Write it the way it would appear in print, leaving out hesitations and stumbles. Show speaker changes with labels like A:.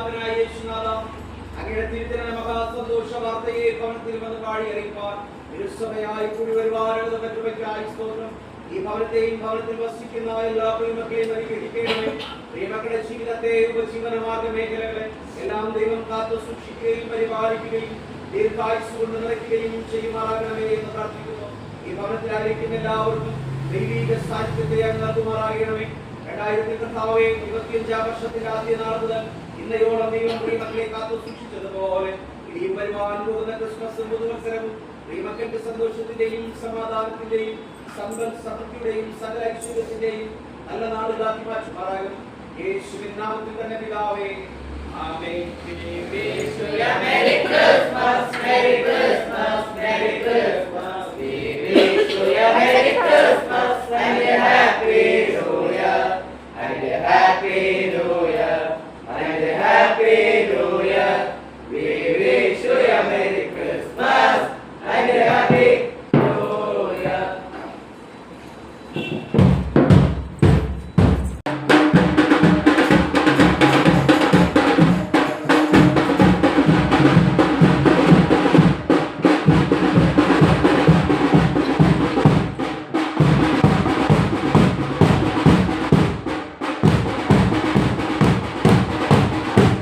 A: പരിപാലകനായ യേശുനാഥ, അങ്ങയുടെ തിരുത്തന മഹാസന്തോഷ വാർത്തയെ ഭവനത്തിൽ വന്ന് പാടി അറിയിപ്പാൻ ഇരുസഭയായി കൂടി വരുവാനുള്ള പറ്റുമയ്ക്കായി സ്തോത്രം. ഈ ഭവനത്തെയും ഭവനത്തിൽ വസിക്കുന്ന എല്ലാ പ്രിയമക്കളെയും അനുഗ്രഹിക്കണമേ. പ്രിയമക്കളുടെ ജീവിതത്തെ ഉപജീവനമാർഗ മേഖലകളെ എല്ലാം ദൈവം കാത്തു സൂക്ഷിക്കുകയും പരിപാലിക്കുകയും ദീർഘായുസ് കൊണ്ട് നിറയ്ക്കുകയും ചെയ്യുമാറാകണമേ എന്ന് പ്രാർത്ഥിക്കുന്നു. ഈ ഭവനത്തിലായിരിക്കുന്ന എല്ലാവർക്കും ദൈവീക സാന്നിധ്യത്തെ അങ്ങ് നൽകുമാറാകണമേ. 2025 വർഷത്തിന്റെ ആദ്യ നാൾ മുതൽ ഇന്നയോളം ദൈവം പ്രിയമക്കളെ കാത്തു സൂക്ഷിച്ചതുപോലെ ഇനിയും വരുവാൻ പോകുന്ന ക്രിസ്മസും പുതുവത്സരവും പ്രിയമക്കൾക്ക് സന്തോഷത്തിന്റെയും സമാധാനത്തിന്റെയും സമ്പൽ സമൃദ്ധിയുടെയും സകല ഐശ്വര്യത്തിന്റെയും നല്ല നാളുകളാക്കി മാറ്റുമാറാകും. യേശുവിൻ നാമത്തിൽ തന്നെ പിതാവേ, ആമേൻ.